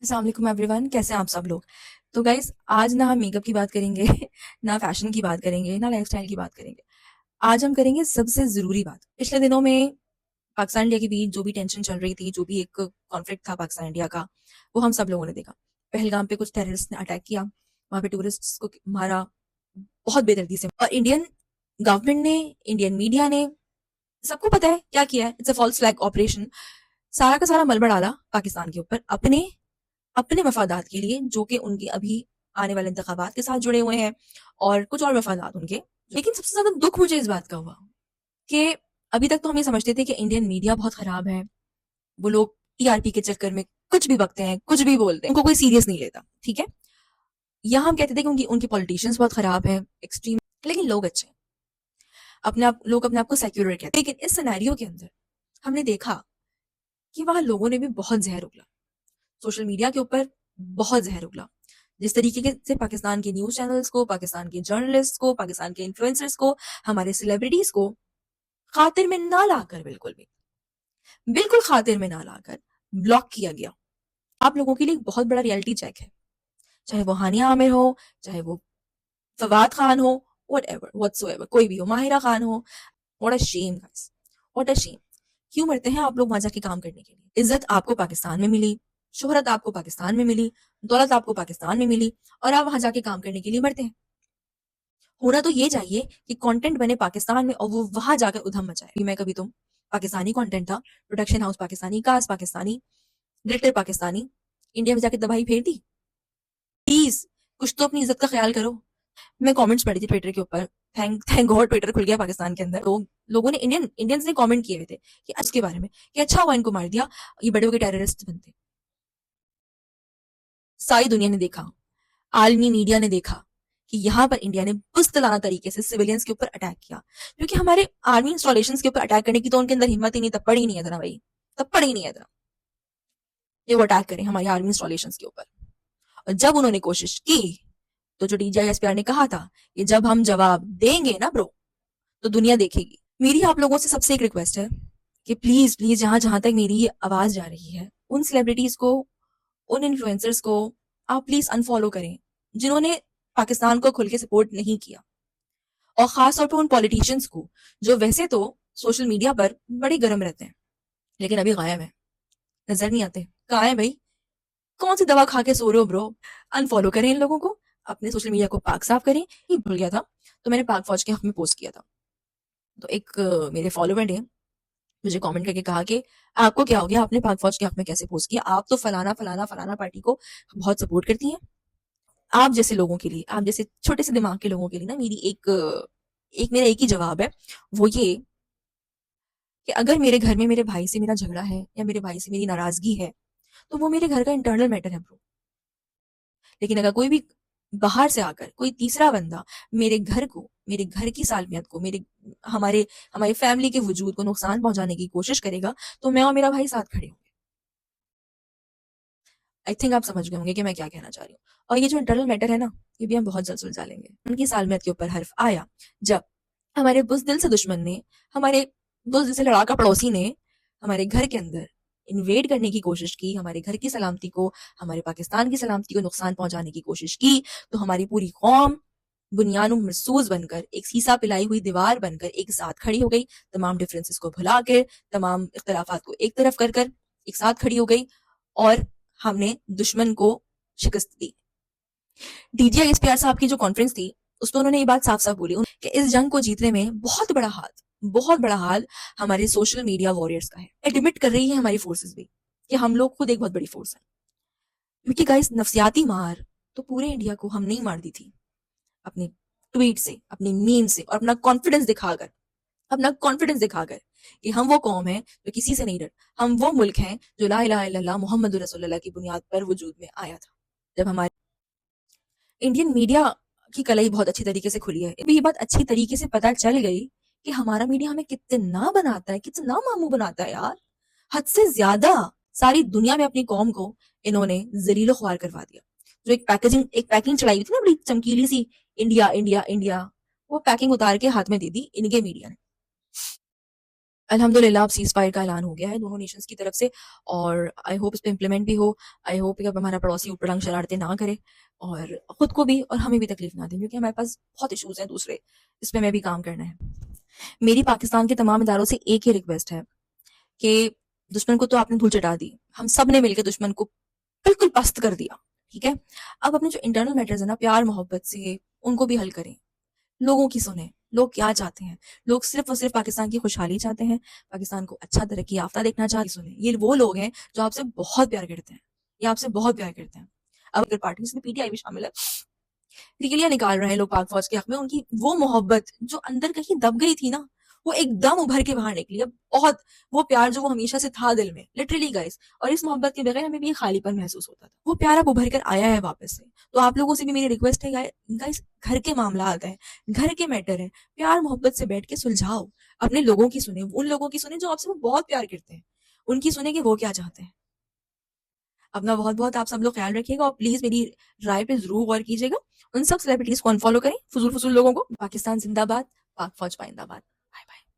अस्सलाम वालेकुम एवरीवन, कैसे हैं आप सब लोग। तो गाइस, आज ना हम मेकअप की बात करेंगे ना फैशन की बात करेंगे, ना लाइफस्टाइल की बात करेंगे। आज हम करेंगे सबसे ज़रूरी बात। पिछले दिनों में पाकिस्तान इंडिया के बीच जो भी टेंशन चल रही थी, जो भी एक कॉन्फ्लिक्ट था पाकिस्तान इंडिया का, वो हम सब लोगों ने देखा। पहलगाम पे कुछ टेररिस्ट ने अटैक किया, वहाँ पे टूरिस्ट्स को मारा, बहुत बेदर्दी से। और इंडियन गवर्नमेंट ने, इंडियन मीडिया ने, सबको पता है क्या किया है। It's a false flag operation. सारा का सारा मलबा डाला पाकिस्तान के ऊपर अपने अपने मफादात के लिए, जो कि उनके अभी आने वाले इंतखाबात के साथ जुड़े हुए हैं और कुछ और मफादात उनके। लेकिन सबसे ज्यादा दुख मुझे इस बात का हुआ कि अभी तक तो हम ये समझते थे कि इंडियन मीडिया बहुत खराब है, वो लोग टीआरपी के चक्कर में कुछ भी बकते हैं, कुछ भी बोलते हैं, उनको कोई सीरियस नहीं लेता। ठीक है, यहाँ हम कहते थे कि उनकी उनकी पॉलिटिशियंस बहुत खराब है, एक्सट्रीम। लेकिन लोग अच्छे हैं, लोग अपने आप को सेक्युलर कहते हैं। लेकिन इस सिनेरियो के अंदर हमने देखा कि वहां लोगों ने भी बहुत जहर उगला, सोशल मीडिया के ऊपर बहुत जहर उगला। जिस तरीके से पाकिस्तान के न्यूज़ चैनल्स को, पाकिस्तान के जर्नलिस्ट को, पाकिस्तान के इन्फ्लुएंसर्स को, हमारे सेलिब्रिटीज को खातिर में ना लाकर, बिल्कुल खातिर में ना लाकर ब्लॉक किया गया। आप लोगों के लिए एक बहुत बड़ा रियलिटी चेक है, चाहे वो हानिया आमिर हो, चाहे वो फवाद खान हो, वट एवर व्हाटसोएवर, कोई भी हो, माहिरा खान हो। What a shame guys, what a shame. क्यों मरते हैं आप लोग वहां जाके काम करने के लिए? इज्जत आपको पाकिस्तान में मिली, शोहरत आपको पाकिस्तान में मिली, दौलत आपको पाकिस्तान में मिली, और आप वहां जाके काम करने के लिए मरते हैं। होना तो ये चाहिए कि कंटेंट बने पाकिस्तान में और वो वहां जाकर उधम मचाए। मैं कभी तुम पाकिस्तानी कंटेंट था, production house Pakistani, cast Pakistani, director Pakistani, India में जाके तबाही फेर दी। प्लीज कुछ तो अपनी इज्जत का ख्याल करो। मैं कमेंट्स पढ़ी थी ट्विटर के ऊपर। थैंक थैंक गॉड ट्विटर खुल गया पाकिस्तान के अंदर। लोगों ने, इंडियंस ने कमेंट किए हुए थे कि उसके बारे में कि अच्छा हुआ इनको मार दिया, ये बड़े हो के टेररिस्ट बनते। सारी दुनिया ने देखा, आलमी मीडिया ने देखा कि यहाँ पर इंडिया ने बुस्तलाना तरीके से सिविलियंस के ऊपर अटैक किया। क्योंकि हमारे आर्मी इंस्टॉलेशन के ऊपर अटैक करने की तो उनके अंदर हिम्मत ही नहीं, तब पड़ी ही नहीं है इतना भाई, तब पड़ी ही नहीं है इतना ये वो अटैक करें हमारी आर्मी इंस्टॉलेशन के ऊपर। और जब उन्होंने कोशिश की, तो जो डीजीआईएसपीआर ने कहा था कि जब हम जवाब देंगे ना ब्रो, तो दुनिया देखेगी। मेरी आप लोगों से सबसे एक रिक्वेस्ट है कि प्लीज प्लीज, जहां जहां तक मेरी आवाज जा रही है, उन सेलिब्रिटीज को, उन इन्फ्लुएंसर्स को आप प्लीज अनफॉलो करें जिन्होंने पाकिस्तान को खुल के सपोर्ट नहीं किया। और खास तौर पर उन पॉलिटिशियंस को जो वैसे तो सोशल मीडिया पर बड़े गर्म रहते हैं, लेकिन अभी गायब है, नजर नहीं आते। कहाँ है भाई? कौन सी दवा खा के सो रहे हो ब्रो? अनफॉलो करें इन लोगों को, अपने सोशल मीडिया को पाक साफ करें। ये भूल गया था, तो मैंने पाक फौज के हक में पोस्ट किया था। तो एक मेरे फॉलोवर ने मुझे कमेंट करके कहा कि आपको क्या हो गया, आपने पाक फौज के हक में कैसे पोस्ट किया? आप तो फलाना फलाना फलाना पार्टी को बहुत सपोर्ट करती हैं। आप जैसे लोगों के लिए, आप जैसे छोटे से दिमाग के लोगों के लिए ना, मेरी एक मेरा एक ही जवाब है, वो ये कि अगर मेरे घर में मेरे भाई से मेरा झगड़ा है या मेरे भाई से मेरी नाराजगी है, तो वो मेरे घर का इंटरनल मैटर है ब्रो। लेकिन अगर कोई भी बाहर से आकर कोई तीसरा बंदा मेरे घर को, मेरे घर की सालमियत को, मेरे हमारे हमारी फैमिली के वजूद को नुकसान पहुंचाने की कोशिश करेगा, तो मैं और मेरा भाई साथ खड़े होंगे। आई थिंक आप समझ गए होंगे कि मैं क्या कहना चाह रही हूँ। और ये जो इंटरनल मैटर है ना, ये भी हम बहुत जल्द सुलझा लेंगे। उनकी सालमियत के ऊपर हर्फ आया जब हमारे बुजदिल से दुश्मन ने, हमारे बुजदिल से लड़ाका पड़ोसी ने हमारे घर के अंदर इन्वेड करने की कोशिश की, हमारे घर की सलामती को, हमारे पाकिस्तान की सलामती को नुकसान पहुंचाने की कोशिश की। तो हमारी पूरी कौम बुनियाद मरसूस बनकर, एक सीसा पिलाई हुई दीवार बनकर एक साथ खड़ी हो गई। तमाम डिफरेंसेस को भुला कर, तमाम इख्तलाफात को एक तरफ कर कर एक साथ खड़ी हो गई, और हमने दुश्मन को शिकस्त दी। डीजीआईएसपीआर साहब की जो कॉन्फ्रेंस थी, उसमें उन्होंने ये बात साफ साफ बोली कि इस जंग को जीतने में बहुत बड़ा हाथ हमारे सोशल मीडिया वॉरियर्स का है। एडमिट कर रही है हमारी फोर्सेस भी कि हम लोग खुद एक बहुत बड़ी फोर्स है। क्योंकि गाइस, नफसियाती मार तो पूरे इंडिया को हम नहीं मार दी थी, अपने ट्वीट से, अपनी मीम से, और अपना कॉन्फिडेंस दिखाकर कि हम वो कौम है जो किसी से नहीं डर। हम वो मुल्क हैं जो ला इलाहा इल्लल्लाह मुहम्मद रसूलुल्लाह की बुनियाद पर वजूद में आया था। जब हमारे इंडियन मीडिया की कलई बहुत अच्छी तरीके से खुली है, अभी ये बात अच्छी तरीके से पता चल गई कि हमारा मीडिया हमें कितना बनाता है, कितना मामू बनाता है यार, हद से ज्यादा। सारी दुनिया में अपनी कौम को इन्होंने जलीलो ख्वार करवा दिया। जो एक पैकिंग चलाई हुई थी ना, बड़ी चमकीली सी, इंडिया इंडिया इंडिया, वो पैकिंग उतार के हाथ में दे दी इनके मीडिया ने। अल्हम्दुलिल्लाह अब सीज़ फायर का ऐलान हो गया है दोनों नेशंस की तरफ से और आई होप इस पे इम्प्लीमेंट भी हो। आई होप कि अब हमारा पड़ोसी ऊट-पटांग शरारतें ना करे और खुद को भी और हमें भी तकलीफ ना दे, क्योंकि हमारे पास बहुत इश्यूज़ हैं दूसरे, इस पे हमें भी काम करना है। मेरी पाकिस्तान के तमाम इदारों से एक ही रिक्वेस्ट है कि दुश्मन को तो आपने धूल चटा दी, हम सब ने मिलकर दुश्मन को बिल्कुल पस्त कर दिया, ठीक है? अब अपने जो इंटरनल मैटर्स है ना, प्यार मोहब्बत से उनको भी हल करें। लोगों की सुने, लोग क्या चाहते हैं। लोग सिर्फ और सिर्फ पाकिस्तान की खुशहाली चाहते हैं, पाकिस्तान को अच्छा तरक्की याफ्ता देखना चाहते हैं। सुने, ये वो लोग हैं जो आपसे बहुत प्यार करते हैं, ये आपसे बहुत प्यार करते हैं। अब अगर पार्टी में पीटीआई भी शामिल है, टिकलियां निकाल रहे हैं लोग पाक फौज के हक में, उनकी वो मोहब्बत जो अंदर कहीं दब गई थी ना, वो एकदम उभर के बाहर निकली। अब बहुत वो प्यार जो वो हमेशा से था दिल में, लिटरली गाइस, और इस मोहब्बत के बगैर हमें भी खालीपन महसूस होता था। वो प्यार अब उभर कर आया है वापस से। तो आप लोगों से भी मेरी रिक्वेस्ट है गाइस, घर के मामला आता है, घर के मैटर है, प्यार मोहब्बत से बैठ के सुलझाओ। अपने लोगों की सुने, उन लोगों की सुने जो आपसे वो बहुत प्यार करते हैं, उनकी सुने कि वो क्या चाहते हैं। अपना बहुत-बहुत आप सब लोग ख्याल रखिएगा और प्लीज़ मेरी राय पे ज़रूर गौर कीजिएगा। उन सब सेलिब्रिटीज़ को अनफ़ॉलो करें, फ़ुज़ूल-फ़ुज़ूल लोगों को। पाकिस्तान ज़िंदाबाद, पाक फ़ौज पाइंदाबाद। Bye bye.